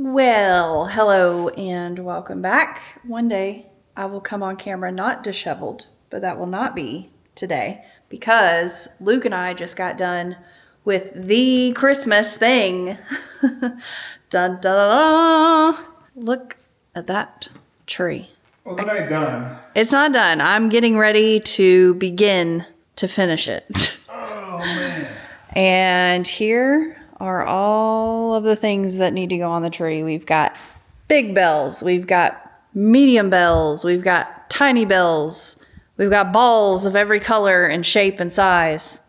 Well, hello and welcome back. One day I will come on camera not disheveled, but that will not be today because Luke and I just got done with the Christmas thing. Dun, dun, dun, dun. Look at that tree. Well, it ain't done. It's not done. I'm getting ready to begin to finish it. Oh, man. And here are all of the things that need to go on the tree. We've got big bells, we've got medium bells, we've got tiny bells, we've got balls of every color and shape and size.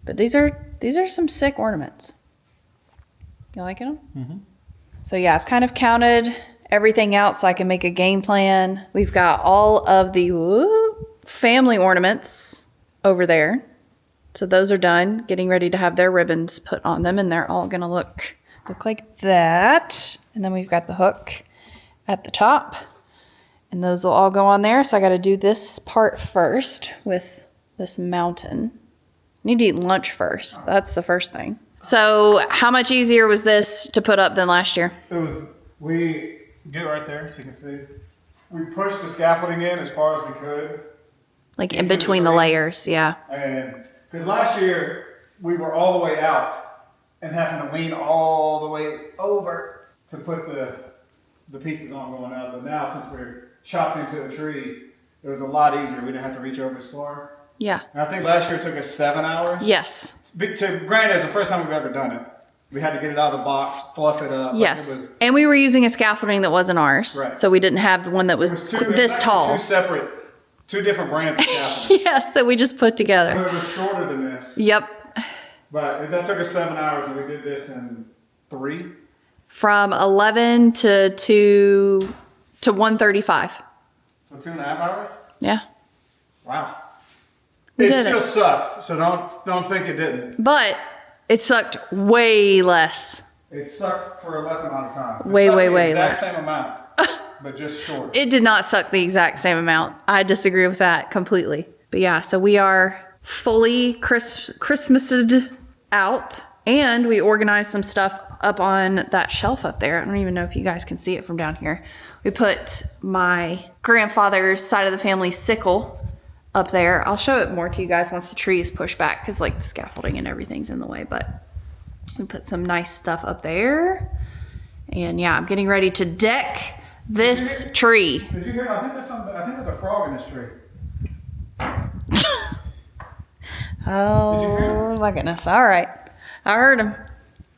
But these are some sick ornaments. You liking them? Mm-hmm. So yeah, I've kind of counted everything out so I can make a game plan. We've got all of the family ornaments over there. So those are done, getting ready to have their ribbons put on them, and they're all gonna look like that. And then we've got the hook at the top, and those will all go on there. So I gotta do this part first with this mountain. I need to eat lunch first. That's the first thing. So how much easier was this to put up than last year? We get right there so you can see. We pushed the scaffolding in as far as we could. Like in between the layers, yeah. And because last year we were all the way out and having to lean all the way over to put the pieces on going out. But now since we're chopped into a tree, it was a lot easier. We didn't have to reach over as far. Yeah. And I think last year it took us 7 hours. Yes. Granted, it's the first time we've ever done it. We had to get it out of the box, fluff it up. Yes. And we were using a scaffolding that wasn't ours. Right. So we didn't have the one that was this tall. Two different brands of scaffolding. Yes, that we just put together. So it was shorter than this. Yep. But that took us 7 hours, and we did this in 3. From 11 to 1:35. So 2.5 hours? Yeah. Wow. We It did still it. sucked, so don't think it didn't. But it sucked way less. It sucked for a less amount of time. Way the less. exact same amount, but just short. It did not suck the exact same amount. I disagree with that completely. But yeah, so we are fully Christmased out, and we organized some stuff up on that shelf up there. I don't even know if you guys can see it from down here. We put my grandfather's side of the family sickle up there. I'll show it more to you guys once the tree is pushed back because like the scaffolding and everything's in the way, but we put some nice stuff up there. And yeah, I'm getting ready to deck this tree. Did you hear? I think there's a frog in this tree. Oh my goodness. All right. I heard him.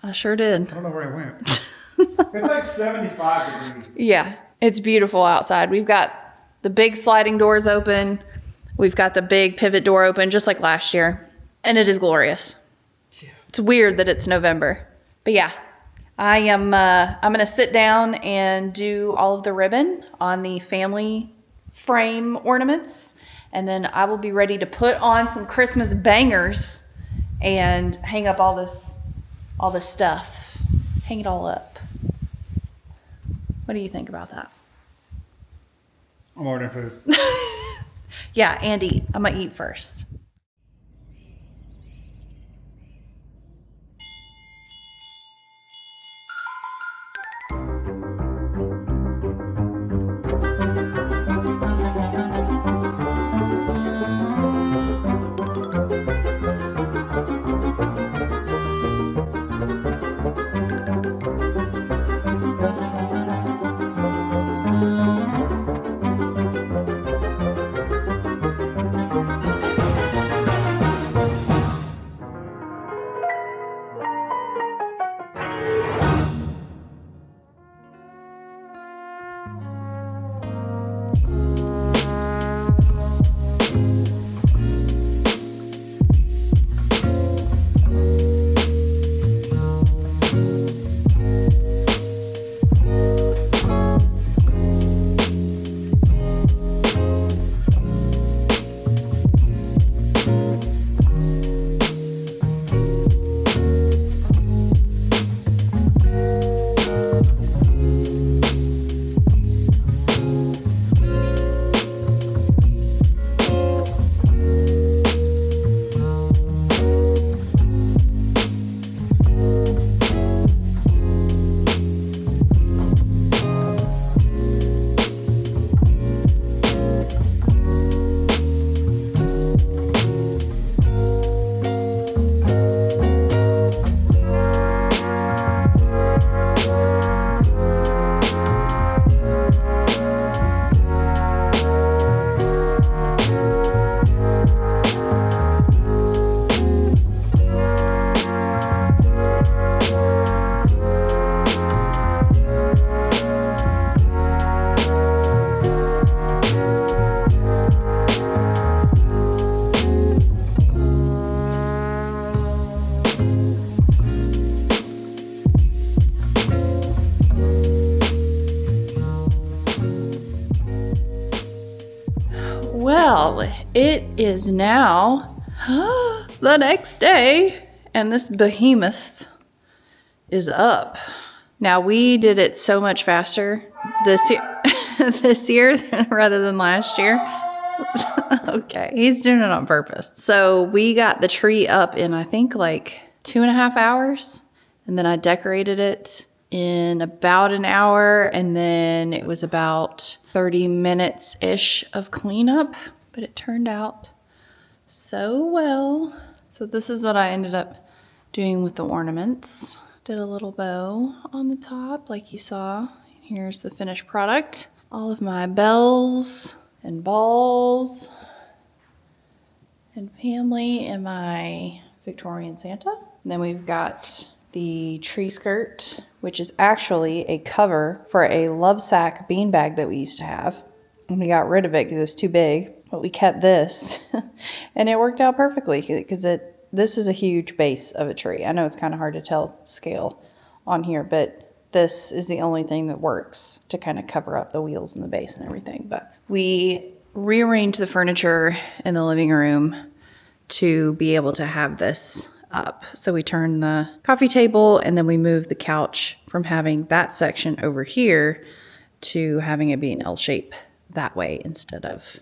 I sure did. I don't know where he went. It's like 75 degrees. Yeah, it's beautiful outside. We've got the big sliding doors open. We've got the big pivot door open just like last year. And it is glorious. Yeah. It's weird that it's November. But yeah, I'm going to sit down and do all of the ribbon on the family frame ornaments. And then I will be ready to put on some Christmas bangers and hang up all this stuff. Hang it all up. What do you think about that? I'm ordering food. Yeah, and eat. I'm going to eat first. it is now the next day, and this behemoth is up. Now, we did it so much faster this year, this year rather than last year. Okay, he's doing it on purpose. So we got the tree up in, I think, like 2.5 hours, and then I decorated it in about an hour, and then it was about 30 minutes-ish of cleanup, but it turned out so well. So this is what I ended up doing with the ornaments. Did a little bow on the top like you saw. Here's the finished product. All of my bells and balls and family and my Victorian Santa. And then we've got the tree skirt, which is actually a cover for a love sack beanbag that we used to have. And we got rid of it because it was too big, but we kept this and it worked out perfectly because this is a huge base of a tree. I know it's kind of hard to tell scale on here, but this is the only thing that works to kind of cover up the wheels and the base and everything. But we rearranged the furniture in the living room to be able to have this up. So we turned the coffee table and then we moved the couch from having that section over here to having it be an L shape that way instead of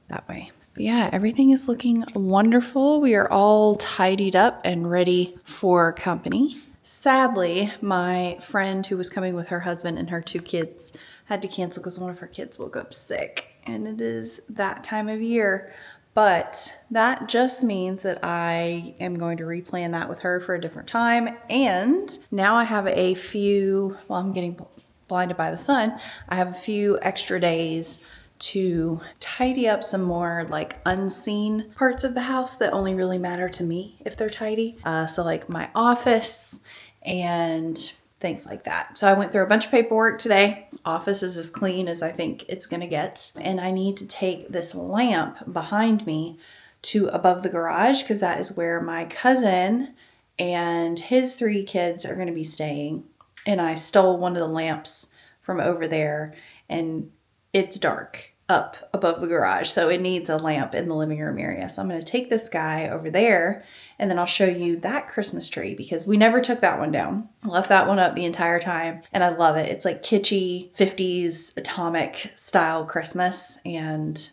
that way. But yeah, everything is looking wonderful. We are all tidied up and ready for company. Sadly, my friend who was coming with her husband and her 2 kids had to cancel because one of her kids woke up sick, and it is that time of year. But that just means that I am going to replan that with her for a different time. And now I have a few, well, I'm getting blinded by the sun. I have a few extra days to tidy up some more like unseen parts of the house that only really matter to me if they're tidy. So like my office and things like that. So I went through a bunch of paperwork today. Office is as clean as I think it's gonna get. And I need to take this lamp behind me to above the garage because that is where my cousin and his 3 kids are gonna be staying. And I stole one of the lamps from over there and it's dark up above the garage, so it needs a lamp in the living room area. So I'm going to take this guy over there and then I'll show you that Christmas tree because we never took that one down. I left that one up the entire time and I love it. It's like kitschy 50s atomic style Christmas and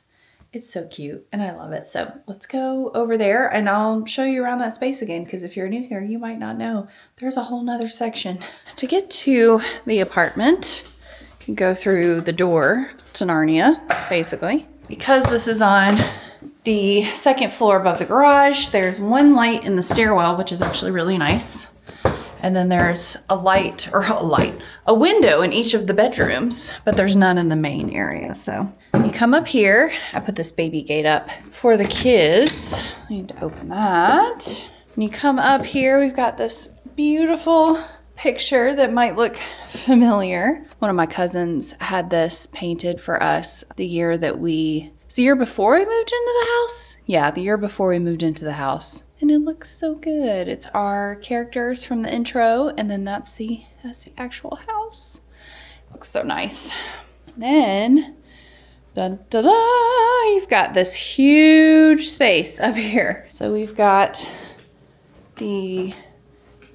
it's so cute and I love it. So let's go over there and I'll show you around that space again because if you're new here, you might not know there's a whole nother section. To get to the apartment, you can go through the door to Narnia, basically. Because this is on the 2nd floor above the garage, there's one light in the stairwell, which is actually really nice. And then there's a window in each of the bedrooms, but there's none in the main area. So you come up here, I put this baby gate up for the kids. I need to open that. And you come up here, we've got this beautiful picture that might look familiar. One of my cousins had this painted for us the year before we moved into the house. Yeah, the year before we moved into the house. And it looks so good. It's our characters from the intro, and then that's the actual house. Looks so nice. Then, dun, da, da, you've got this huge space up here. So we've got the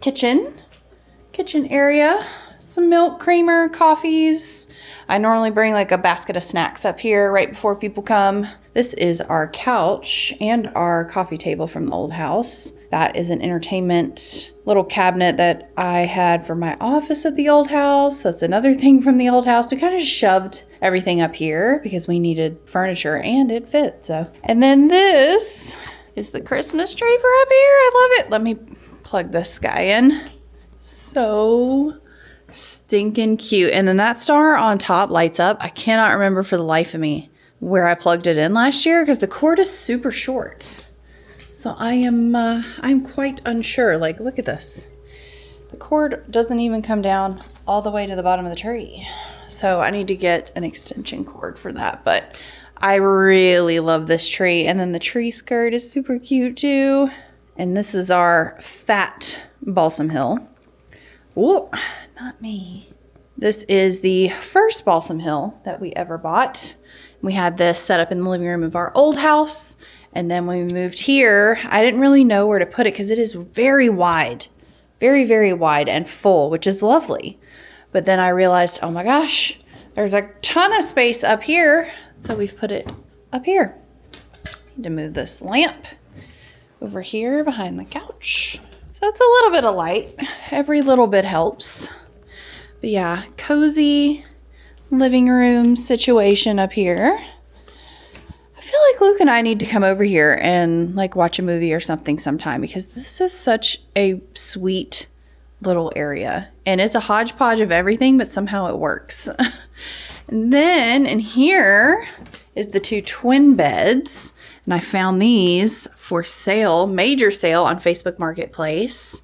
kitchen area, some milk, creamer, coffees. I normally bring like a basket of snacks up here right before people come. This is our couch and our coffee table from the old house. That is an entertainment little cabinet that I had for my office at the old house. That's another thing from the old house. We kind of just shoved everything up here because we needed furniture and it fit. So, and then this is the Christmas tree for up here. I love it. Let me plug this guy in. So stinking cute. And then that star on top lights up. I cannot remember for the life of me where I plugged it in last year because the cord is super short. So I'm quite unsure. Like, look at this. The cord doesn't even come down all the way to the bottom of the tree. So I need to get an extension cord for that. But I really love this tree. And then the tree skirt is super cute too. And this is our fat balsam hill. Oh, not me. This is the first balsam hill that we ever bought. We had this set up in the living room of our old house. And then when we moved here, I didn't really know where to put it because it is very wide, very, very wide and full, which is lovely. But then I realized, oh my gosh, there's a ton of space up here. So we've put it up here. Need to move this lamp over here behind the couch. So it's a little bit of light. Every little bit helps. But yeah, cozy living room situation up here. I feel like Luke and I need to come over here and like watch a movie or something sometime because this is such a sweet little area. And it's a hodgepodge of everything, but somehow it works. And then in here is the 2 twin beds. And I found these for sale, major sale on Facebook Marketplace.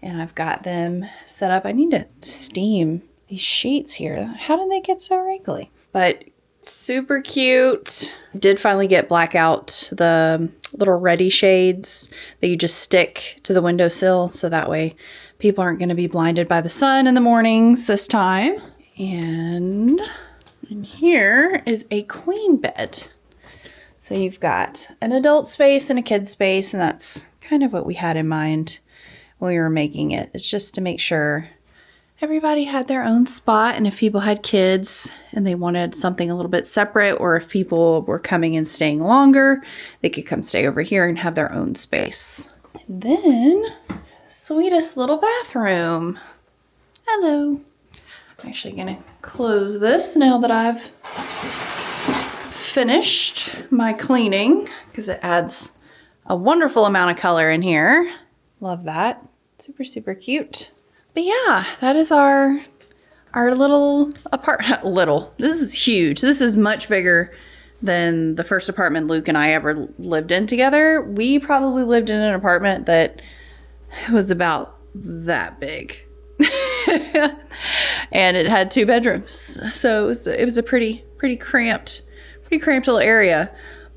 And I've got them set up. I need to steam these sheets here. How did they get so wrinkly? But super cute. Did finally get black out the little ready shades that you just stick to the windowsill. So that way people aren't going to be blinded by the sun in the mornings this time. And in here is a queen bed. So you've got an adult space and a kid space. And that's kind of what we had in mind when we were making it. It's just to make sure everybody had their own spot, and if people had kids and they wanted something a little bit separate, or if people were coming and staying longer, they could come stay over here and have their own space. And then, sweetest little bathroom. Hello. I'm actually gonna close this now that I've finished my cleaning because it adds a wonderful amount of color in here. Love that. Super, super cute. But yeah, that is our little apartment. Little. This is huge. This is much bigger than the first apartment Luke and I ever lived in together. We probably lived in an apartment that was about that big. And it had 2 bedrooms. So it was a pretty cramped little area.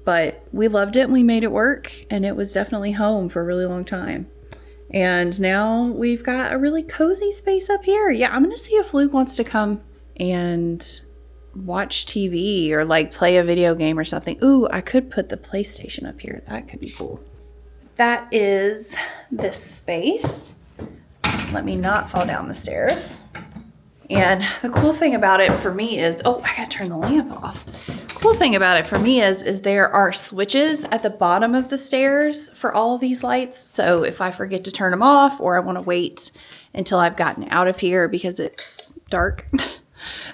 But we loved it and we made it work. And it was definitely home for a really long time. And now we've got a really cozy space up here. Yeah, I'm going to see if Luke wants to come and watch TV or like play a video game or something. Ooh, I could put the PlayStation up here. That could be cool. That is this space. Let me not fall down the stairs. And the cool thing about it for me is, oh, I gotta turn the lamp off. Cool thing about it for me is there are switches at the bottom of the stairs for all of these lights. So if I forget to turn them off or I want to wait until I've gotten out of here because it's dark,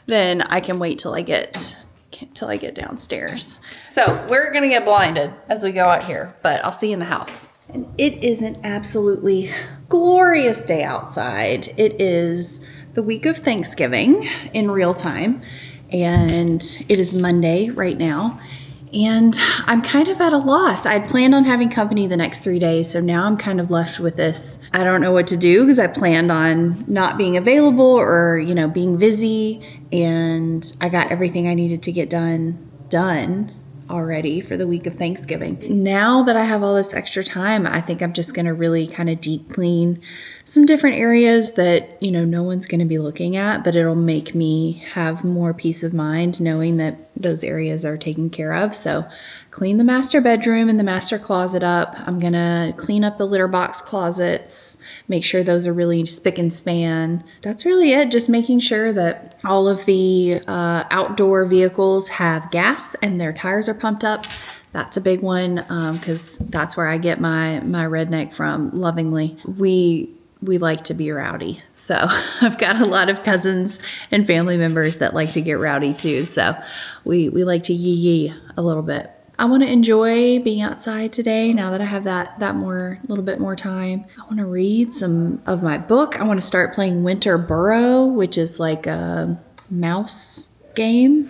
then I can wait till I get downstairs. So we're gonna get blinded as we go out here, but I'll see you in the house. And it is an absolutely glorious day outside. It is the week of Thanksgiving in real time, and it is Monday right now, and I'm kind of at a loss. I'd planned on having company the next 3 days, so now I'm kind of left with this. I don't know what to do because I planned on not being available or, being busy, and I got everything I needed to get done already for the week of Thanksgiving. Now that I have all this extra time, I think I'm just going to really kind of deep clean some different areas that, no one's going to be looking at, but it'll make me have more peace of mind knowing that those areas are taken care of. So clean the master bedroom and the master closet up. I'm going to clean up the litter box closets, make sure those are really spick and span. That's really it. Just making sure that all of the outdoor vehicles have gas and their tires are pumped up. That's a big one because that's where I get my redneck from, lovingly. We like to be rowdy. So I've got a lot of cousins and family members that like to get rowdy too. So we like to yee a little bit. I want to enjoy being outside today now that I have that little bit more time. I want to read some of my book. I want to start playing Winter Burrow, which is like a mouse game,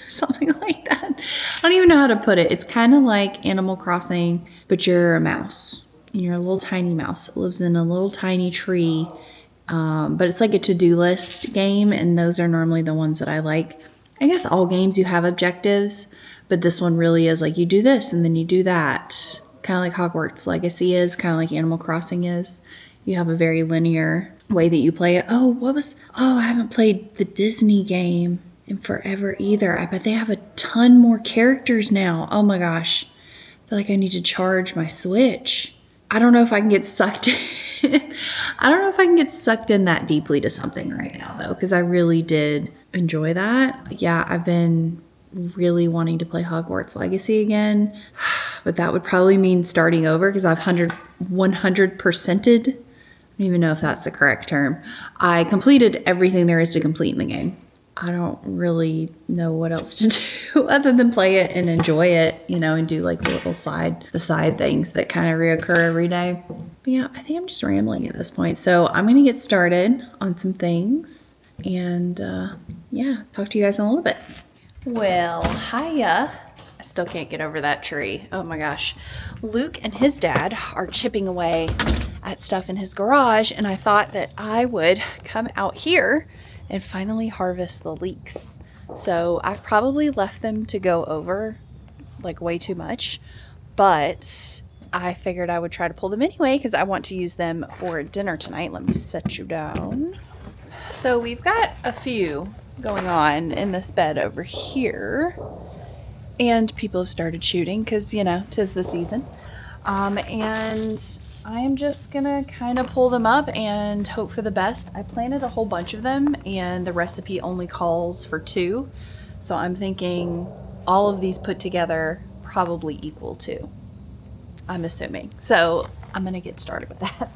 something like that. I don't even know how to put it. It's kind of like Animal Crossing, but you're a mouse. And you're a little tiny mouse that lives in a little tiny tree. But it's like a to-do list game, and those are normally the ones that I like. I guess all games you have objectives, but this one really is like you do this and then you do that. Kind of like Hogwarts Legacy is, kind of like Animal Crossing is. You have a very linear way that you play it. Oh, I haven't played the Disney game in forever either. I bet they have a ton more characters now. Oh my gosh. I feel like I need to charge my Switch. I don't know if I can get sucked in. I don't know if I can get sucked in that deeply to something right now though, because I really did enjoy that. Yeah, I've been really wanting to play Hogwarts Legacy again, but that would probably mean starting over because I've 100%ed. I don't even know if that's the correct term. I completed everything there is to complete in the game. I don't really know what else to do other than play it and enjoy it, you know, and do like the side things that kind of reoccur every day. But yeah, I think I'm just rambling at this point. So I'm going to get started on some things and yeah, talk to you guys in a little bit. Well, hiya. I still can't get over that tree. Oh my gosh. Luke and his dad are chipping away at stuff in his garage, and I thought that I would come out here and finally harvest the leeks. So I've probably left them to go over like way too much, but I figured I would try to pull them anyway because I want to use them for dinner tonight. Let me set you down. So we've got a few going on in this bed over here, and people have started shooting because, you know, 'tis the season. And I am just gonna kind of pull them up and hope for the best. I planted a whole bunch of them and the recipe only calls for 2. So I'm thinking all of these put together probably equal 2. I'm assuming. So I'm gonna get started with that.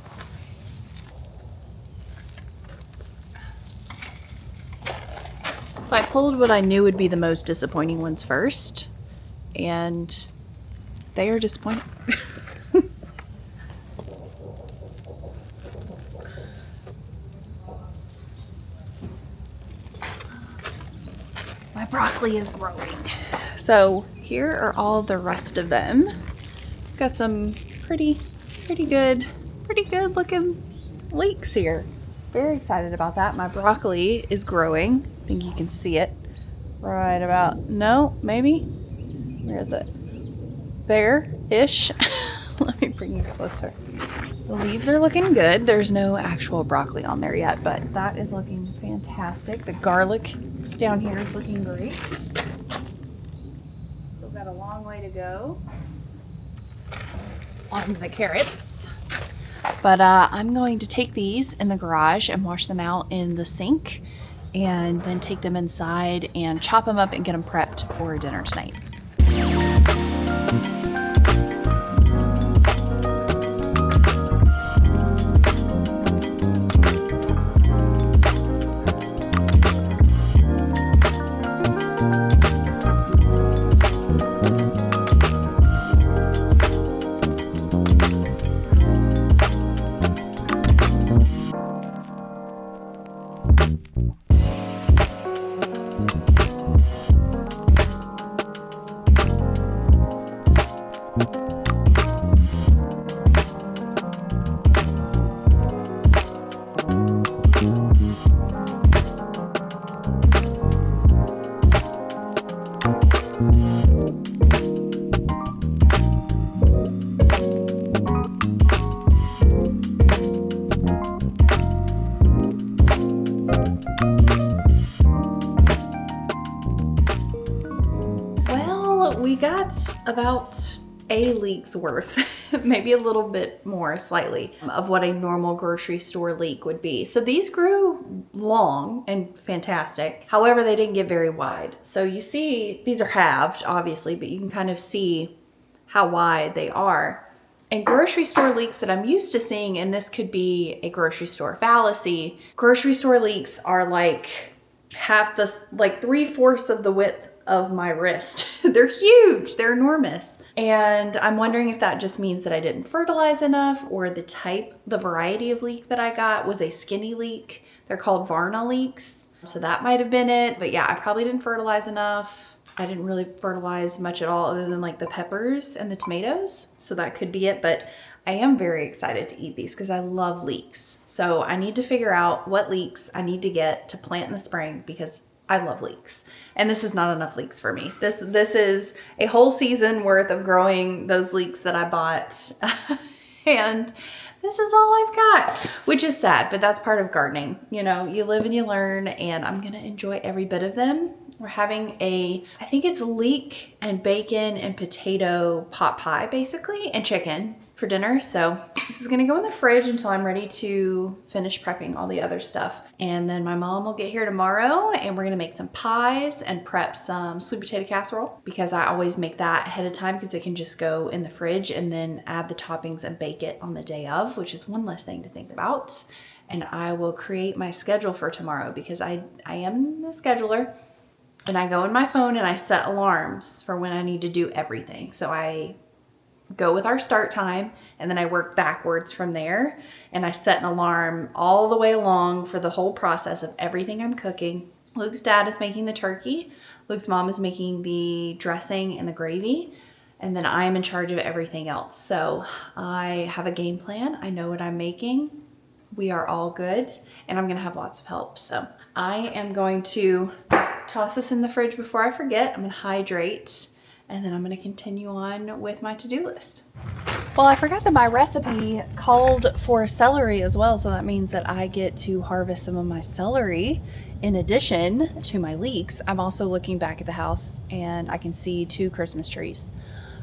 So I pulled what I knew would be the most disappointing ones first, and they are disappointing. My broccoli is growing. So here are all the rest of them. Got some pretty good looking leeks here. Very excited about that. My broccoli is growing. I think you can see it right about, no, maybe? Where is it? There-ish. Let me bring you closer. The leaves are looking good. There's no actual broccoli on there yet, but that is looking fantastic. The garlic down here is looking great. Still got a long way to go on the carrots. But I'm going to take these in the garage and wash them out in the sink and then take them inside and chop them up and get them prepped for dinner tonight. We got about a leek's worth, maybe a little bit more slightly, of what a normal grocery store leek would be. So these grew long and fantastic. However, they didn't get very wide. So you see, these are halved, obviously, but you can kind of see how wide they are. And grocery store leeks that I'm used to seeing, and this could be a grocery store fallacy, grocery store leeks are like half the, like 3/4 of the width of my wrist. They're huge, they're enormous. And I'm wondering if that just means that I didn't fertilize enough, or the variety of leek that I got was a skinny leek. They're called Varna leeks. So that might have been it. But yeah, I probably didn't fertilize enough. I didn't really fertilize much at all other than like the peppers and the tomatoes. So that could be it. But I am very excited to eat these because I love leeks. So I need to figure out what leeks I need to get to plant in the spring because I love leeks. And this is not enough leeks for me. This is a whole season worth of growing those leeks that I bought. And this is all I've got, which is sad, but that's part of gardening. You know, you live and you learn, and I'm gonna enjoy every bit of them. We're having I think it's leek and bacon and potato pot pie basically, and chicken for dinner. So this is gonna go in the fridge until I'm ready to finish prepping all the other stuff. And then my mom will get here tomorrow and we're gonna make some pies and prep some sweet potato casserole, because I always make that ahead of time because it can just go in the fridge and then add the toppings and bake it on the day of, which is one less thing to think about. And I will create my schedule for tomorrow because I am a scheduler. And I go in my phone and I set alarms for when I need to do everything. So I go with our start time and then I work backwards from there. And I set an alarm all the way along for the whole process of everything I'm cooking. Luke's dad is making the turkey. Luke's mom is making the dressing and the gravy. And then I am in charge of everything else. So I have a game plan. I know what I'm making. We are all good. And I'm gonna have lots of help. So I am going to toss this in the fridge before I forget. I'm gonna hydrate, and then I'm gonna continue on with my to-do list. Well, I forgot that my recipe called for celery as well, so that means that I get to harvest some of my celery in addition to my leeks. I'm also looking back at the house and I can see 2 Christmas trees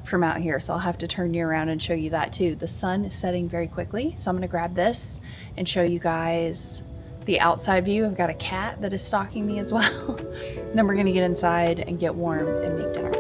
from out here, so I'll have to turn you around and show you that too. The sun is setting very quickly, so I'm gonna grab this and show you guys the outside view. I've got a cat that is stalking me as well. Then we're gonna get inside and get warm and make dinner.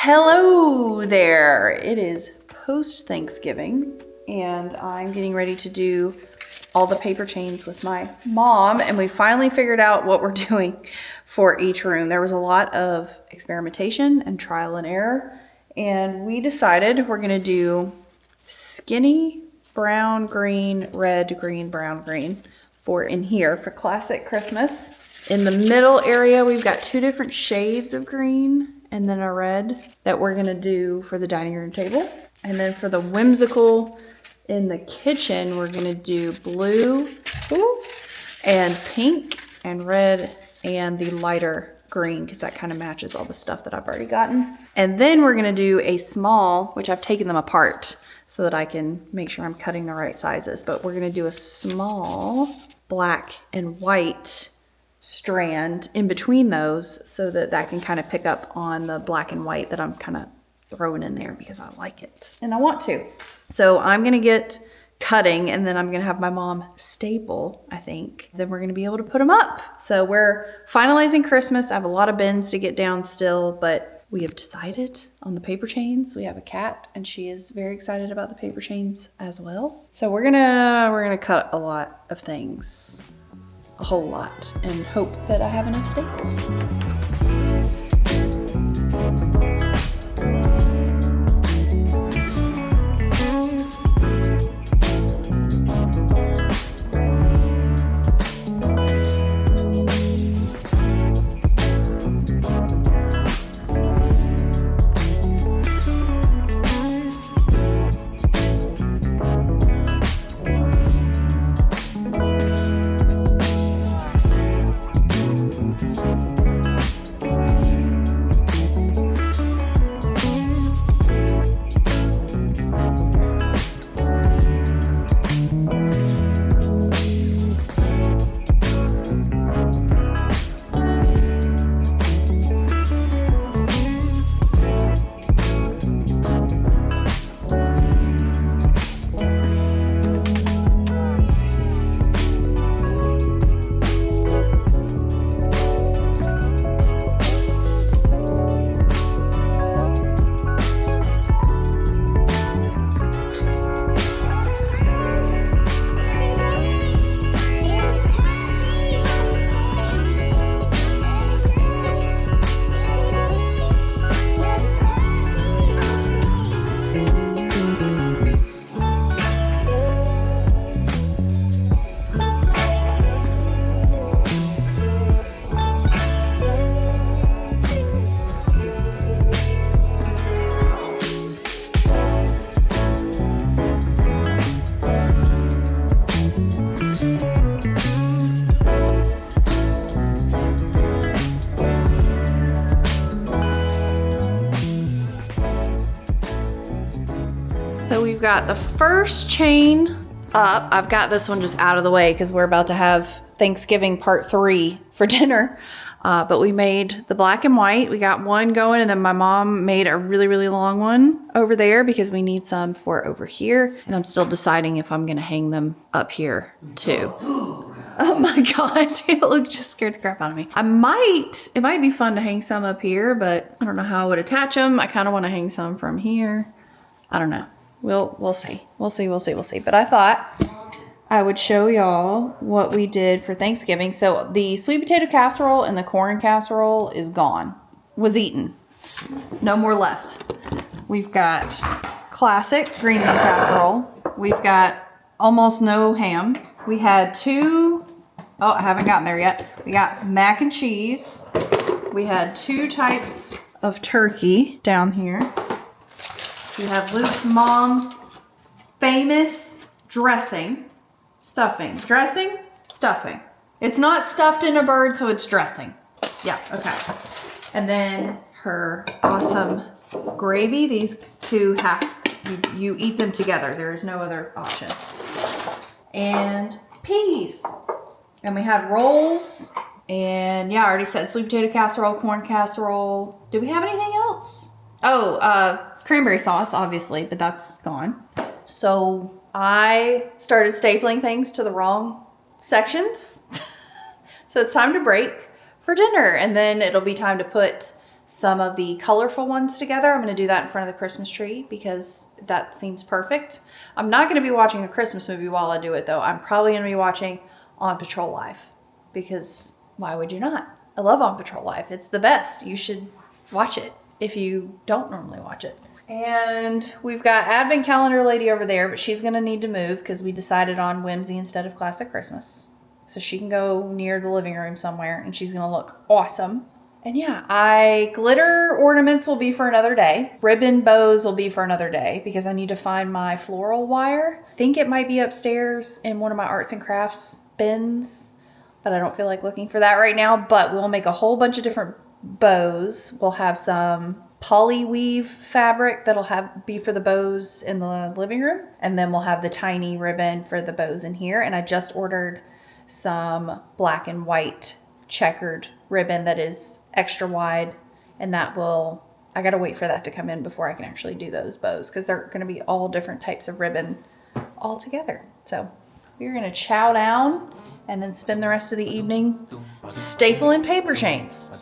Hello there. It is post-Thanksgiving and I'm getting ready to do all the paper chains with my mom, and we finally figured out what we're doing for each room. There was a lot of experimentation and trial and error, and we decided we're gonna do skinny brown, green, red, green, brown, green for in here for classic Christmas. In the middle area, we've got 2 different shades of green and then a red that we're gonna do for the dining room table. And then for the whimsical in the kitchen, we're gonna do blue and pink and red and the lighter green, because that kind of matches all the stuff that I've already gotten. And then we're gonna do a small, which I've taken them apart so that I can make sure I'm cutting the right sizes, but we're gonna do a small black and white strand in between those so that that can kind of pick up on the black and white that I'm kind of throwing in there because I like it and I want to. So I'm gonna get cutting and then I'm gonna have my mom staple, I think. Then we're gonna be able to put them up. So we're finalizing Christmas. I have a lot of bins to get down still, but we have decided on the paper chains. We have a cat and she is very excited about the paper chains as well. So we're gonna cut a lot of things, a whole lot, and hope that I have enough staples. So we've got the first chain up. I've got this one just out of the way because we're about to have Thanksgiving part 3 for dinner. But we made the black and white. We got one going, and then my mom made a really, really long one over there because we need some for over here. And I'm still deciding if I'm gonna hang them up here too. Oh my God, Look just scared the crap out of me. It might be fun to hang some up here, but I don't know how I would attach them. I kind of want to hang some from here. I don't know. We'll see. We'll see. But I thought I would show y'all what we did for Thanksgiving. So the sweet potato casserole and the corn casserole is gone. Was eaten. No more left. We've got classic green bean casserole. We've got almost no ham. We had I haven't gotten there yet. We got mac and cheese. We had 2 types of turkey down here. We have Luke's mom's famous stuffing. It's not stuffed in a bird, so it's dressing. Yeah, okay. And then her awesome gravy. These two you eat them together. There is no other option. And peas. And we had rolls. And yeah, I already said sweet potato casserole, corn casserole. Did we have anything else? Oh, cranberry sauce, obviously, but that's gone. So I started stapling things to the wrong sections. So it's time to break for dinner, and then it'll be time to put some of the colorful ones together. I'm going to do that in front of the Christmas tree because that seems perfect. I'm not going to be watching a Christmas movie while I do it, though. I'm probably going to be watching On Patrol Live because why would you not? I love On Patrol Live. It's the best. You should watch it if you don't normally watch it. And we've got Advent Calendar Lady over there, but she's going to need to move because we decided on Whimsy instead of Classic Christmas. So she can go near the living room somewhere and she's going to look awesome. And yeah, glitter ornaments will be for another day. Ribbon bows will be for another day because I need to find my floral wire. I think it might be upstairs in one of my arts and crafts bins, but I don't feel like looking for that right now. But we'll make a whole bunch of different bows. We'll have some poly weave fabric that'll be for the bows in the living room. And then we'll have the tiny ribbon for the bows in here. And I just ordered some black and white checkered ribbon that is extra wide, and I gotta wait for that to come in before I can actually do those bows because they're gonna be all different types of ribbon all together. So we're gonna chow down and then spend the rest of the evening stapling paper chains.